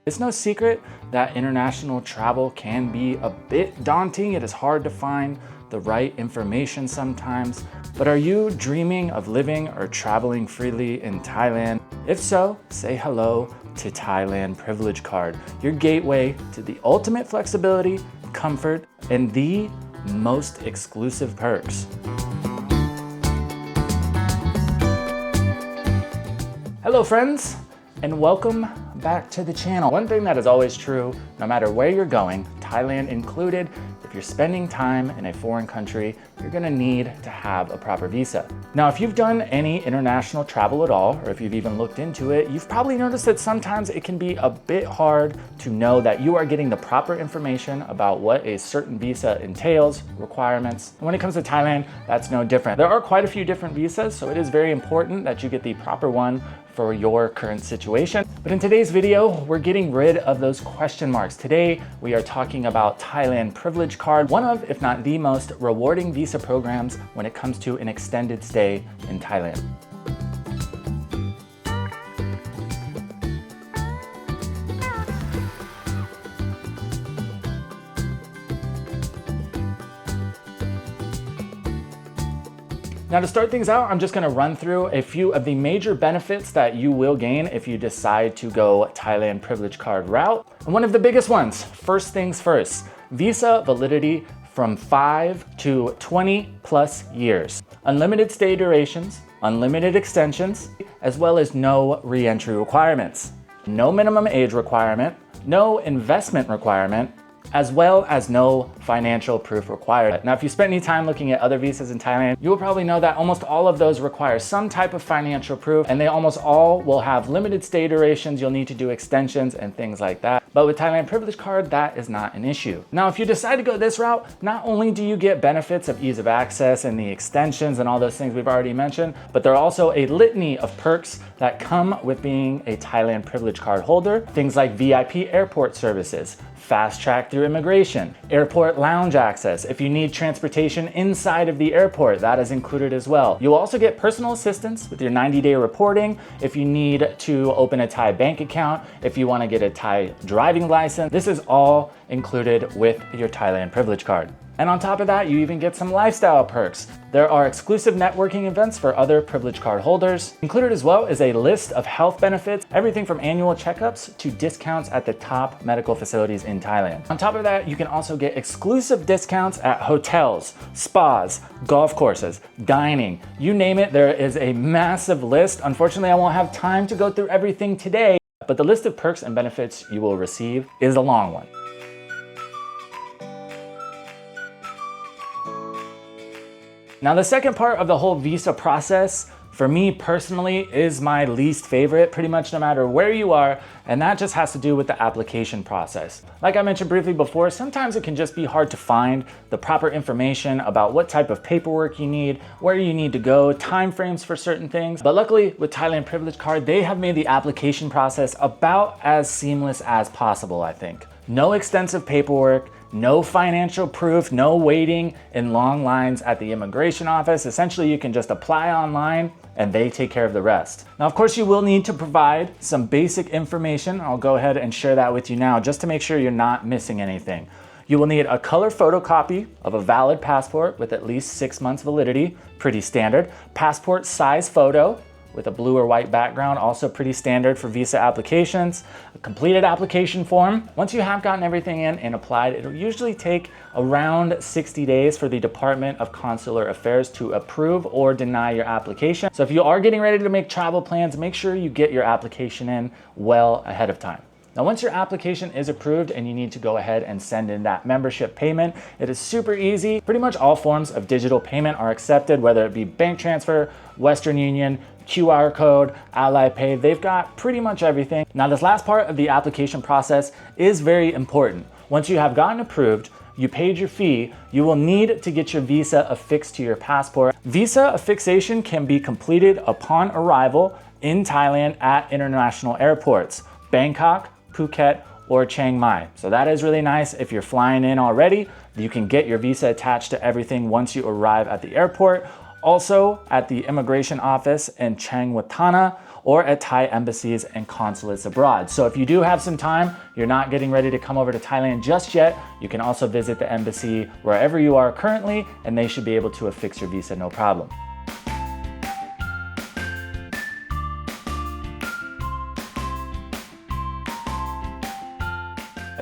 It's no secret that international travel can be a bit daunting. It is hard to find the right information sometimes. But are you dreaming of living or traveling freely in Thailand? If so, say hello to Thailand Privilege Card, your gateway to the ultimate flexibility, comfort, and the most exclusive perks. Hello friends, and welcome back to the channel. One thing that is always true, no matter where you're going, Thailand included, if you're spending time in a foreign country, you're gonna need to have a proper visa. Now, if you've done any international travel at all, or if you've even looked into it, you've probably noticed that sometimes it can be a bit hard to know that you are getting the proper information about what a certain visa entails, requirements. And when it comes to Thailand, that's no different. There are quite a few different visas, so it is very important that you get the proper one for your current situation. But in today's video, we're getting rid of those question marks. Today, we are talking about Thailand Privilege Card, one of, if not the most rewarding visa programs when it comes to an extended stay in Thailand. Now to start things out, I'm just gonna run through a few of the major benefits that you will gain if you decide to go Thailand Privilege Card route. And one of the biggest ones, first things first, visa validity from 5 to 20 plus years. Unlimited stay durations, unlimited extensions, as well as no re-entry requirements. No minimum age requirement, no investment requirement, as well as no financial proof required. Now, if you spent any time looking at other visas in Thailand, you will probably know that almost all of those require some type of financial proof, and they almost all will have limited stay durations. You'll need to do extensions and things like that. But with Thailand Privilege Card, that is not an issue. Now, if you decide to go this route, not only do you get benefits of ease of access and the extensions and all those things we've already mentioned, but there are also a litany of perks that come with being a Thailand Privilege Card holder. Things like VIP airport services, fast track through immigration, airport lounge access. If you need transportation inside of the airport, that is included as well. You'll also get personal assistance with your 90-day reporting. If you need to open a Thai bank account, if you want to get a Thai driving license, this is all included with your Thailand Privilege Card. And on top of that, you even get some lifestyle perks. There are exclusive networking events for other Privilege Card holders. Included as well is a list of health benefits, everything from annual checkups to discounts at the top medical facilities in Thailand. On top of that, you can also get exclusive discounts at hotels, spas, golf courses, dining, you name it, there is a massive list. Unfortunately, I won't have time to go through everything today, but the list of perks and benefits you will receive is a long one. Now, the second part of the whole visa process, for me personally, is my least favorite, pretty much no matter where you are, and that just has to do with the application process. Like I mentioned briefly before, sometimes it can just be hard to find the proper information about what type of paperwork you need, where you need to go, timeframes for certain things. But luckily, with Thailand Privilege Card, they have made the application process about as seamless as possible, I think. No extensive paperwork, no financial proof, no waiting in long lines at the immigration office. Essentially, you can just apply online and they take care of the rest. Now, of course, you will need to provide some basic information. I'll go ahead and share that with you now just to make sure you're not missing anything. You will need a color photocopy of a valid passport with at least 6 months validity, pretty standard. Passport size photo with a blue or white background, also pretty standard for visa applications. A completed application form. Once you have gotten everything in and applied, it'll usually take around 60 days for the Department of Consular Affairs to approve or deny your application. So if you are getting ready to make travel plans, make sure you get your application in well ahead of time. Now, once your application is approved and you need to go ahead and send in that membership payment, it is super easy. Pretty much all forms of digital payment are accepted, whether it be bank transfer, Western Union, QR code, Ally Pay, they've got pretty much everything. Now, this last part of the application process is very important. Once you have gotten approved, you paid your fee, you will need to get your visa affixed to your passport. Visa affixation can be completed upon arrival in Thailand at international airports, Bangkok, Phuket, or Chiang Mai. So that is really nice. If you're flying in already, you can get your visa attached to everything once you arrive at the airport. Also at the immigration office in Chiang Mai or at Thai embassies and consulates abroad. So if you do have some time, you're not getting ready to come over to Thailand just yet, you can also visit the embassy wherever you are currently, and they should be able to affix your visa no problem.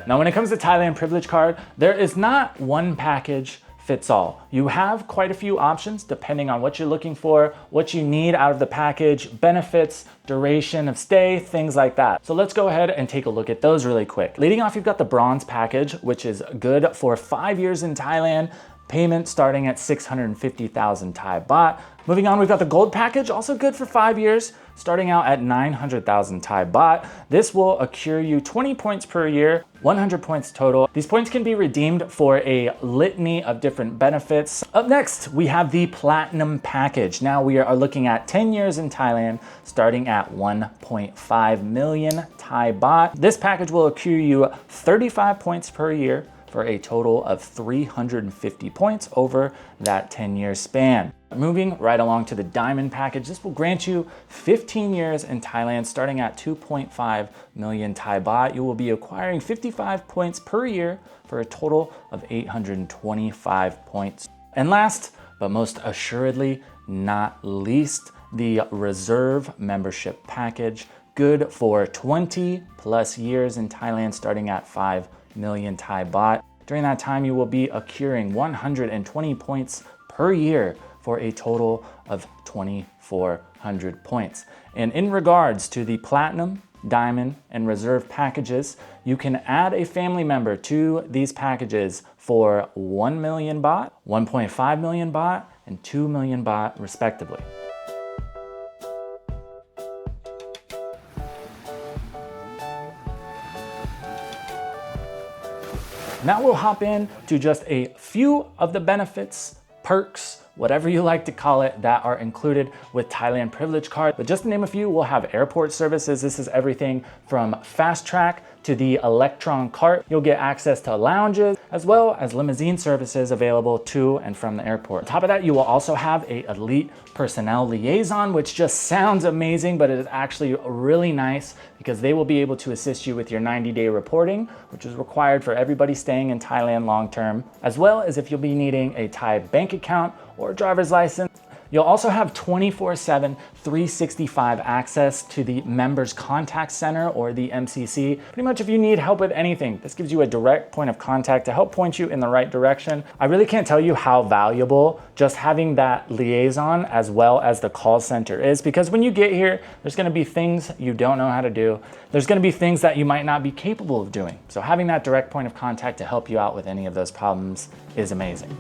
Now, when it comes to Thailand Privilege Card, there is not one package fits all. You have quite a few options depending on what you're looking for, what you need out of the package, benefits, duration of stay, things like that. So let's go ahead and take a look at those really quick. Leading off, you've got the bronze package, which is good for 5 years in Thailand, payment starting at 650,000 Thai baht. Moving on, we've got the gold package, also good for 5 years, starting out at 900,000 Thai baht. This will accrue you 20 points per year, 100 points total. These points can be redeemed for a litany of different benefits. Up next, we have the platinum package. Now we are looking at 10 years in Thailand, starting at 1.5 million Thai baht. This package will accrue you 35 points per year for a total of 350 points over that 10-year span. Moving right along to the diamond package, this will grant you 15 years in Thailand, starting at 2.5 million Thai baht. You will be acquiring 55 points per year for a total of 825 points. And last, but most assuredly not least, the reserve membership package, good for 20 plus years in Thailand, starting at 5 million Thai baht. During that time, you will be accruing 120 points per year for a total of 2,400 points. And in regards to the platinum, diamond, and reserve packages, you can add a family member to these packages for 1 million baht, 1.5 million baht, and 2 million baht respectively. Now we'll hop in to just a few of the benefits, perks, whatever you like to call it, that are included with Thailand Privilege Card. But just to name a few, we'll have airport services. This is everything from fast track to the electron cart. You'll get access to lounges as well as limousine services available to and from the airport. On top of that, you will also have a elite personnel liaison, which just sounds amazing, but it is actually really nice because they will be able to assist you with your 90-day reporting, which is required for everybody staying in Thailand long term, as well as if you'll be needing a Thai bank account or driver's license. You'll also have 24/7, 365 access to the Members Contact Center or the MCC. Pretty much if you need help with anything, this gives you a direct point of contact to help point you in the right direction. I really can't tell you how valuable just having that liaison as well as the call center is, because when you get here, there's gonna be things you don't know how to do. There's gonna be things that you might not be capable of doing. So having that direct point of contact to help you out with any of those problems is amazing.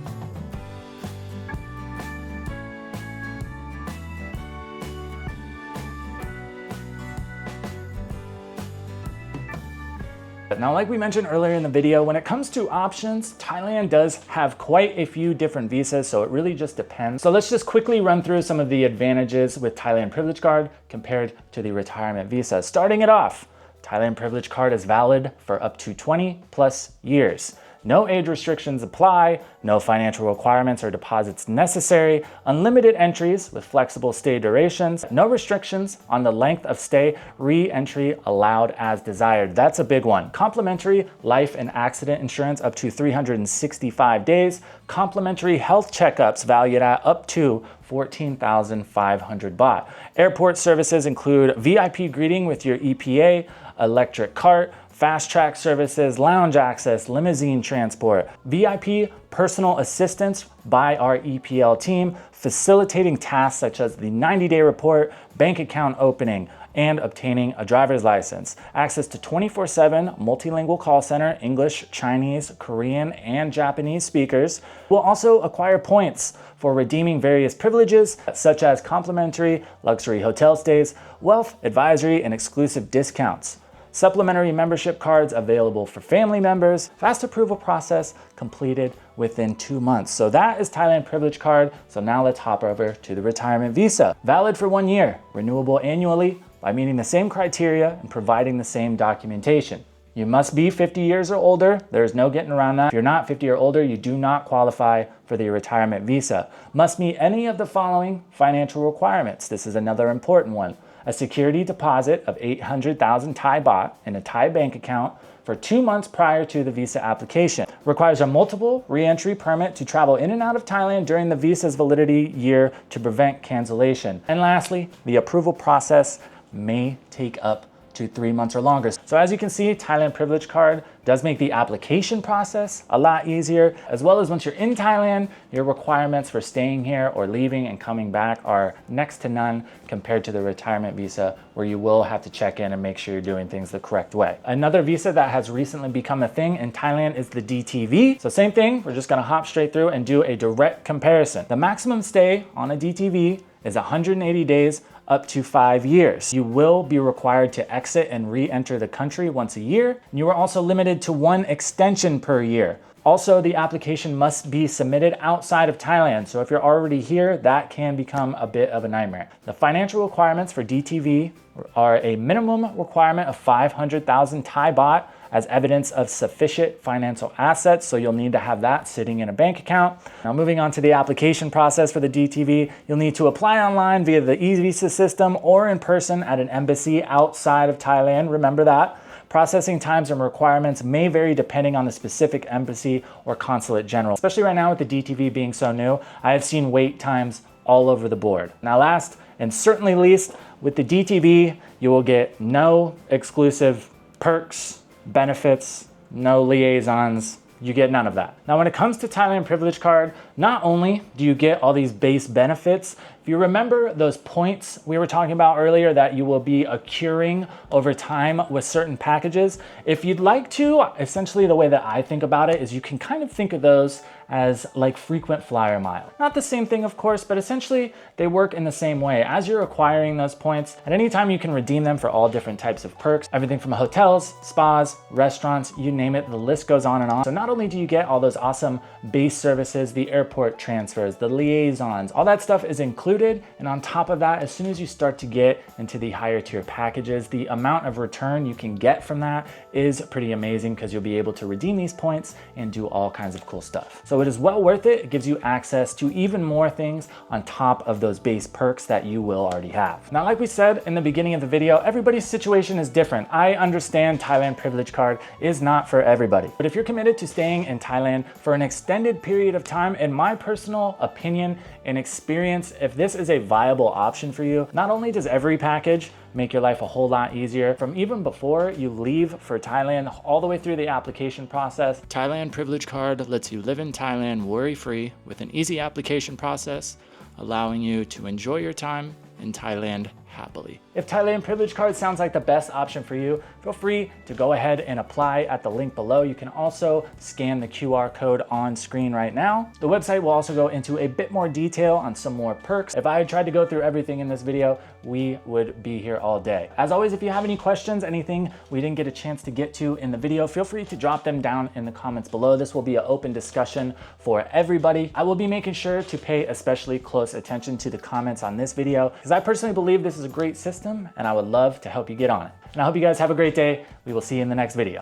Now, like we mentioned earlier in the video, when it comes to options, Thailand does have quite a few different visas, so it really just depends. So let's just quickly run through some of the advantages with Thailand Privilege Card compared to the retirement visa. Starting it off, Thailand Privilege Card is valid for up to 20 plus years. No age restrictions apply, no financial requirements or deposits necessary, unlimited entries with flexible stay durations, no restrictions on the length of stay, re-entry allowed as desired. That's a big one. Complimentary life and accident insurance up to 365 days, complimentary health checkups valued at up to 14,500 baht. Airport services include VIP greeting with your EPA, electric cart, fast track services, lounge access, limousine transport, VIP personal assistance by our EPL team, facilitating tasks such as the 90-day report, bank account opening, and obtaining a driver's license. Access to 24/7 multilingual call center, English, Chinese, Korean, and Japanese speakers. We'll also acquire points for redeeming various privileges such as complimentary luxury hotel stays, wealth advisory, and exclusive discounts. Supplementary membership cards available for family members, fast approval process completed within 2 months. So that is Thailand Privilege Card. So now let's hop over to the retirement visa. Valid for 1 year, renewable annually by meeting the same criteria and providing the same documentation. You must be 50 years or older. There's no getting around that. If you're not 50 or older, you do not qualify for the retirement visa. Must meet any of the following financial requirements. This is another important one. a security deposit of 800,000 Thai baht in a Thai bank account for 2 months prior to the visa application. Requires a multiple re-entry permit to travel in and out of Thailand during the visa's validity year to prevent cancellation. And lastly, the approval process may take up to 3 months or longer. So as you can see, Thailand Privilege Card does make the application process a lot easier, as well as once you're in Thailand, your requirements for staying here or leaving and coming back are next to none compared to the retirement visa, where you will have to check in and make sure you're doing things the correct way. Another visa that has recently become a thing in Thailand is the DTV. So same thing, we're just gonna hop straight through and do a direct comparison. The maximum stay on a DTV is 180 days up to 5 years. You will be required to exit and re-enter the country once a year. You are also limited to 1 extension per year. Also, the application must be submitted outside of Thailand. So if you're already here, that can become a bit of a nightmare. The financial requirements for DTV are a minimum requirement of 500,000 Thai baht as evidence of sufficient financial assets. So you'll need to have that sitting in a bank account. Now moving on to the application process for the DTV, you'll need to apply online via the e-visa system or in person at an embassy outside of Thailand. Remember that. Processing times and requirements may vary depending on the specific embassy or consulate general. Especially right now with the DTV being so new, I have seen wait times all over the board. Now last and certainly least, with the DTV, you will get no exclusive perks, benefits, no liaisons. You get none of that. Now, when it comes to Thailand Privilege Card, not only do you get all these base benefits, if you remember those points we were talking about earlier that you will be accruing over time with certain packages, if you'd like to, essentially the way that I think about it is you can kind of think of those as like frequent flyer miles. Not the same thing, of course, but essentially they work in the same way. As you're acquiring those points, at any time you can redeem them for all different types of perks, everything from hotels, spas, restaurants, you name it, the list goes on and on. So not only do you get all those awesome base services, the airport transfers, the liaisons, all that stuff is included. And on top of that, as soon as you start to get into the higher tier packages, the amount of return you can get from that is pretty amazing because you'll be able to redeem these points and do all kinds of cool stuff. So it is well worth it. It gives you access to even more things on top of those base perks that you will already have. Now, like we said in the beginning of the video, everybody's situation is different. I understand Thailand Privilege Card is not for everybody, but if you're committed to staying in Thailand for an extended period of time, in my personal opinion and experience, if this is a viable option for you, not only does every package make your life a whole lot easier from even before you leave for Thailand all the way through the application process. Thailand Privilege Card lets you live in Thailand worry-free with an easy application process, allowing you to enjoy your time in Thailand happily. If Thailand Privilege Card sounds like the best option for you, feel free to go ahead and apply at the link below. You can also scan the QR code on screen right now. The website will also go into a bit more detail on some more perks. If I had tried to go through everything in this video, we would be here all day. As always, if you have any questions, anything we didn't get a chance to get to in the video, feel free to drop them down in the comments below. This will be an open discussion for everybody. I will be making sure to pay especially close attention to the comments on this video because I personally believe this is a great system and I would love to help you get on it. And I hope you guys have a great day. We will see you in the next video.